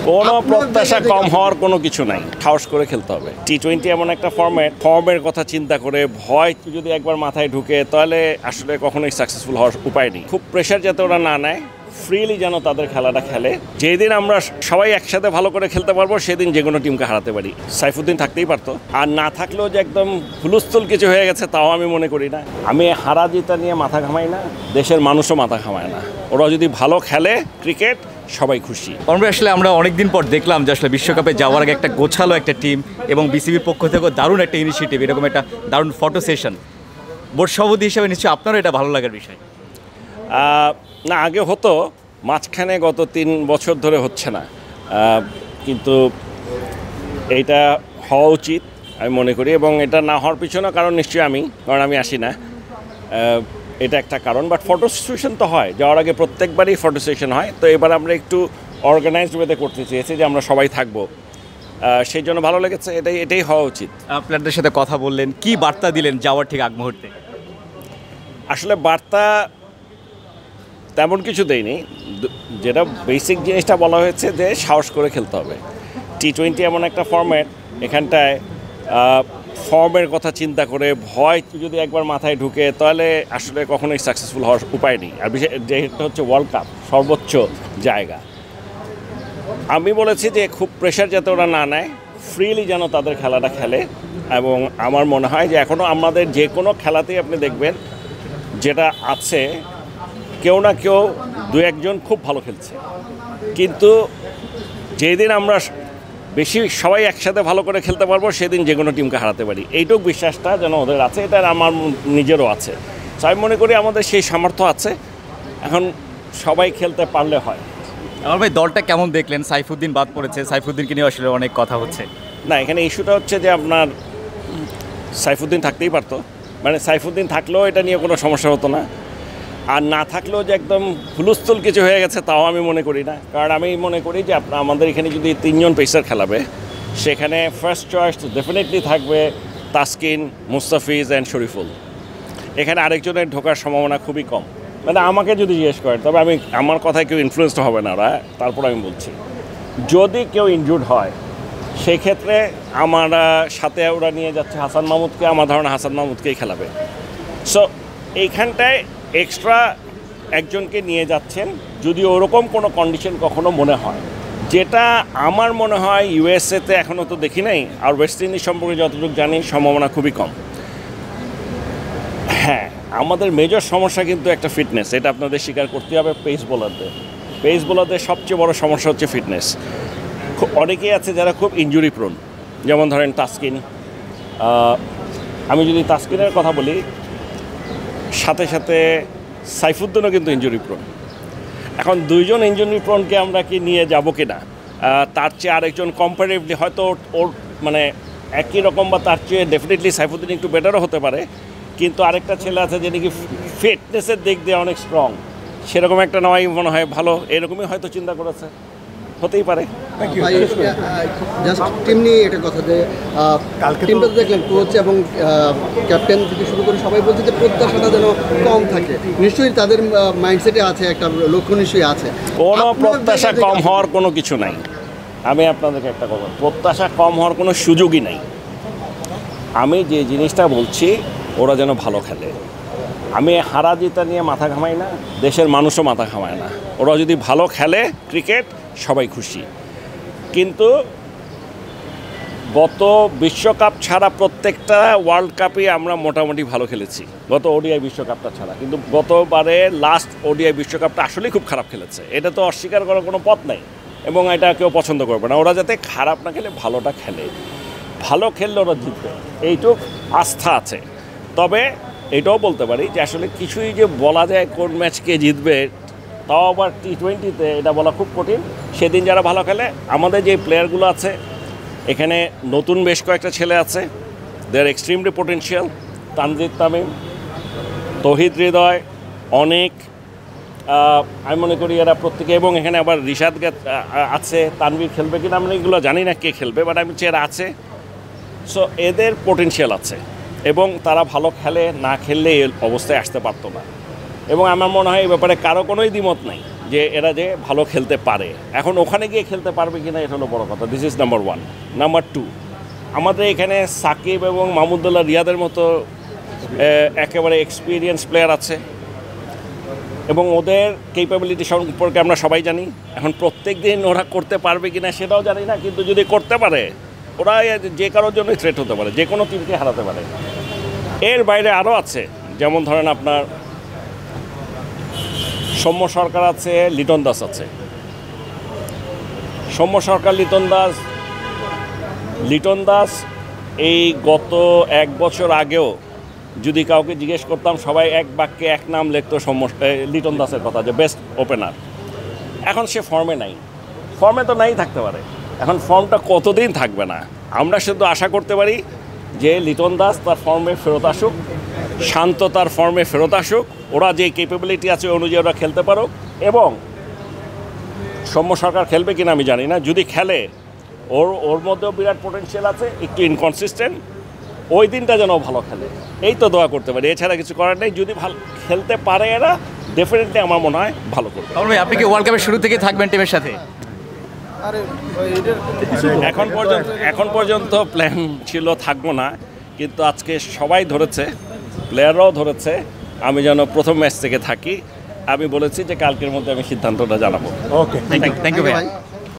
কোনো প্রত্যাশা কম হওয়ার কোনো কিছু নাই, সাহস করে খেলতে হবে। টি-20 এমন একটা ফর্মের কথা চিন্তা করে ভয় যদি একবার মাথায় ঢুকে তাহলে আসলে কখনোই সাকসেসফুল হওয়ার উপায় নেই। খুব প্রেশার যাতে ওরা না নেয়, ফ্রিলি যেন তাদের খেলাটা খেলে। যেদিন আমরা সবাই একসাথে ভালো করে খেলতে পারবো সেদিন যে কোনো টিমকে হারাতে পারি। সাইফুদ্দিন থাকতেই পারতো, আর না থাকলেও যে একদম হুলস্থুল কিছু হয়ে গেছে তাও আমি মনে করি না। আমি হারা জিতা নিয়ে মাথা ঘামাই না, দেশের মানুষও মাথা ঘামায় না। ওরা যদি ভালো খেলে ক্রিকেট সবাই খুশি। আসলে আমরা অনেকদিন পর দেখলাম যে আসলে বিশ্বকাপে যাওয়ার আগে একটা গোছালো একটা টিম এবং বিসিবির পক্ষ থেকেও দারুণ একটা ইনিশিয়েটিভ, এরকম একটা দারুণ ফটো সেশন। বোর্ড সভাপতি হিসেবে নিশ্চয়ই আপনারও এটা ভালো লাগার বিষয়। না, আগে হতো, মাঝখানে গত 3 বছর ধরে হচ্ছে না, কিন্তু এইটা হওয়া উচিত আমি মনে করি। এবং এটা না হওয়ার পিছনে কারণ নিশ্চয়ই কারণ আমি আসি না, এটা একটা কারণ। বাট ফটো সেশন তো হয়, যাওয়ার আগে প্রত্যেকবারই ফটো সেশন হয়। তো এবার আমরা একটু অর্গানাইজড ওয়েতে করতে চেয়েছি যে আমরা সবাই থাকবো, সেই জন্য ভালো লেগেছে। এটাই হওয়া উচিত। আপনাদের সাথে কথা বললেন, কি বার্তা দিলেন যাওয়ার ঠিক আগ মুহূর্তে? আসলে বার্তা তেমন কিছু দেয়নি, যেটা বেসিক জিনিসটা বলা হয়েছে যে সাহস করে খেলতে হবে। টি-20 এমন একটা ফর্মেট, এখানটায় ফর্মের কথা চিন্তা করে ভয় যদি একবার মাথায় ঢুকে তাহলে আসলে কখনোই সাকসেসফুল হওয়ার উপায় নেই। আর বিশেষ যেটা হচ্ছে ওয়ার্ল্ড কাপ, সর্বোচ্চ জায়গা। আমি বলেছি যে খুব প্রেশার যাতে ওরা না নেয়, ফ্রিলি যেন তাদের খেলাটা খেলে। এবং আমার মনে হয় যে এখনও আমাদের যে কোনো খেলাতেই আপনি দেখবেন যেটা আছে, কেউ না কেউ 2-1 খুব ভালো খেলছে, কিন্তু যেদিন আমরা সবাই একসাথে ভালো করে খেলতে পারবো সেদিন যে কোনো টিমকে হারাতে পারি। এইটুকু বিশ্বাসটা যেন ওদের আছে, এটা আমার নিজেরও আছে। তো আমি মনে করি আমাদের সেই সামর্থ্য আছে, এখন সবাই খেলতে পারলে হয়। আমার ভাই, দলটা কেমন দেখলেন? সাইফুদ্দিন বাদ পড়েছে, সাইফুদ্দিনকে নিয়ে আসলে অনেক কথা হচ্ছে। না, এখানে ইস্যুটা হচ্ছে যে আপনার সাইফুদ্দিন থাকতেই পারতো, মানে সাইফুদ্দিন থাকলেও এটা নিয়ে কোনো সমস্যা হতো না, আর না থাকলেও যে একদম হুলস্থুল কিছু হয়ে গেছে তাও আমি মনে করি না। কারণ আমি মনে করি যে আমাদের এখানে যদি 3 জন পেসার খেলাবে, সেখানে ফার্স্ট চয়েস ডেফিনেটলি থাকবে তাসকিন, মুস্তাফিজ অ্যান্ড শরীফুল। এখানে আরেকজনের ঢোকার সম্ভাবনা খুবই কম, মানে আমাকে যদি জিজ্ঞেস করেন, তবে আমার কথায় কেউ ইনফ্লুয়েসড হবে না ওরা। তারপর আমি বলছি, যদি কেউ ইনজুর্ড হয় সেই ক্ষেত্রে আমার সাথে ওরা নিয়ে যাচ্ছে হাসান মাহমুদকে, আমার ধারণা হাসান মাহমুদকেই খেলাবে। সো এইখানটায় এক্সট্রা একজনকে নিয়ে যাচ্ছেন যদি ওরকম কোনো কন্ডিশন কখনো মনে হয়, যেটা আমার মনে হয় ইউএসএতে এখনও তো দেখি নাই, আর ওয়েস্ট ইন্ডিজ সম্পর্কে যতটুকু জানি সম্ভাবনা খুবই কম। হ্যাঁ, আমাদের মেজর সমস্যা কিন্তু একটা ফিটনেস, এটা আপনাদের স্বীকার করতে হবে। পেস বোলারদের সবচেয়ে বড় সমস্যা হচ্ছে ফিটনেস। অনেকেই আছে যারা খুব ইনজুরি প্রোন, যেমন ধরেন তাসকিন। আমি যদি তাসকিনের কথা বলি, সাথে সাথে সাইফুদ্দিনও কিন্তু ইনজুরি প্রোন। এখন 2 জন ইনজুরি প্রোনকে আমরা কি নিয়ে যাব কি না, তার চেয়ে আরেকজন কম্পারেটিভলি হয়তো ওর মানে একই রকম বা তার চেয়ে ডেফিনেটলি সাইফুদ্দিন একটু বেটারও হতে পারে, কিন্তু আরেকটা ছেলে আছে যে নাকি ফিটনেসের দিক দিয়ে অনেক স্ট্রং, সেরকম একটা নেওয়াই মনে হয় ভালো। এরকমই হয়তো চিন্তা করেছে, হতেই পারে। জাস্ট টিম নিয়ে এটা কথা যে টিমটা দেখলেন, কোচ এবং ক্যাপ্টেন থেকে শুরু করে সবাই বলছে যে প্রত্যাশাটা যেন কম থাকে। নিশ্চয়ই তাদের মাইন্ডসেটে আছে, একটা লক্ষ্য নিশ্চয়ই আছে। কোনো প্রত্যাশা কম হওয়ার কোনো কিছু নাই। আমি আপনাদেরকে একটা কথা, প্রত্যাশা কম হওয়ার কোনো সুযোগই নাই। আমি যে জিনিসটা বলছি, ওরা যেন ভালো খেলে। আমি হারা জিতা নিয়ে মাথা ঘামাই না, দেশের মানুষও মাথা ঘামায় না। ওরা যদি ভালো খেলে ক্রিকেট সবাই খুশি। কিন্তু গত বিশ্বকাপ ছাড়া প্রত্যেকটা ওয়ার্ল্ড কাপই আমরা মোটামুটি ভালো খেলেছি, গত ওডিআই বিশ্বকাপটা ছাড়া। কিন্তু গতবারে লাস্ট ওডিআই বিশ্বকাপটা আসলেই খুব খারাপ খেলেছে, এটা তো অস্বীকার করার কোনো পথ নাই, এবং এটা কেউ পছন্দ করবে না। ওরা যাতে খারাপ না খেলে ভালোটা খেলে, ভালো খেললে ওরা জিতবে, এইটুক আস্থা আছে। তবে এটাও বলতে পারি যে আসলে কিছুই যে বলা যায় কোন ম্যাচ কে জিতবে, তাও আবার টি-20তে এটা বলা খুব কঠিন। সেদিন যারা ভালো খেলে, আমাদের যে প্লেয়ারগুলো আছে এখানে নতুন বেশ কয়েকটা ছেলে আছে, they are extremely potential. Tanzid Tamim, Towhid Hridoy, অনেক, আমি মনে করি এরা প্রত্যেকে, এবং এখানে আবার রিশাদ আছে, তানভীর খেলবে কিনা আমরা এগুলো জানি না কে খেলবে, বাট আমি এরা আছে। সো এদের পোটেনশিয়াল আছে, এবং তারা ভালো খেলে, না খেললে এই অবস্থায় আসতে পারতো না। এবং আমার মনে হয় এই ব্যাপারে কারো কোনোই দ্বিমত নাই যে এরা যে ভালো খেলতে পারে। এখন ওখানে গিয়ে খেলতে পারবে কিনা এটা হলো বড় কথা। This is number 1। নাম্বার 2, আমাদের এখানে সাকিব এবং মাহমুদুল্লাহ রিয়াদের মতো একেবারে এক্সপিরিয়েন্স প্লেয়ার আছে এবং ওদের ক্যাপাবিলিটি সম্পর্কে আমরা সবাই জানি। এখন প্রত্যেক দিন ওরা করতে পারবে কিনা সেটাও জানি না, কিন্তু যদি করতে পারে ওরা যে কারোর জন্যই থ্রেট হতে পারে, যে কোনো টিমকে হারাতে পারে। এর বাইরে আরও আছে, যেমন ধরেন আপনার সৌম্য সরকার আছে, লিটন দাস আছে। সৌম্য সরকার, লিটন দাস এই গত 1 বছর আগেও যদি কাউকে জিজ্ঞেস করতাম সবাই এক বাক্যে এক নাম লিখতো লিটন দাসের কথা, যে বেস্ট ওপেনার। এখন সে ফর্মে নাই, ফর্মে তো নাই থাকতে পারে, এখন ফর্মটা কতদিন থাকবে না। আমরা শুধু আশা করতে পারি যে লিটন দাস তার ফর্মে ফেরত আসুক, শান্ত তার ফর্মে ফেরত আসুক, ওরা যে ক্যাপাবিলিটি আছে অনুযায়ী ওরা খেলতে পারুক। এবং সৌম্য সরকার খেলবে কিনা আমি জানি না, যদি খেলে ওর মধ্যেও বিরাট পোটেনশিয়াল আছে, একটু ইনকনসিস্টেন্ট, ওই দিনটা যেন ভালো খেলে, এই তো দোয়া করতে পারি, এছাড়া কিছু করার নেই। যদি ভালো খেলতে পারে এরা, ডেফিনেটলি আমার মনে হয় ভালো করবে। তাহলে ভাই আপনি কি ওয়ার্ল্ড কাপের শুরু থেকে থাকবেন টিমের সাথে? এখন পর্যন্ত প্ল্যান ছিল থাকবো না, কিন্তু আজকে সবাই ধরেছে, প্লেয়াররাও ধরেছে আমি যেন প্রথম ম্যাচ থেকে থাকি। আমি বলেছি যে কালকের মধ্যে আমি সিদ্ধান্তটা জানাবো। ওকে, থ্যাংক ইউ ভাই।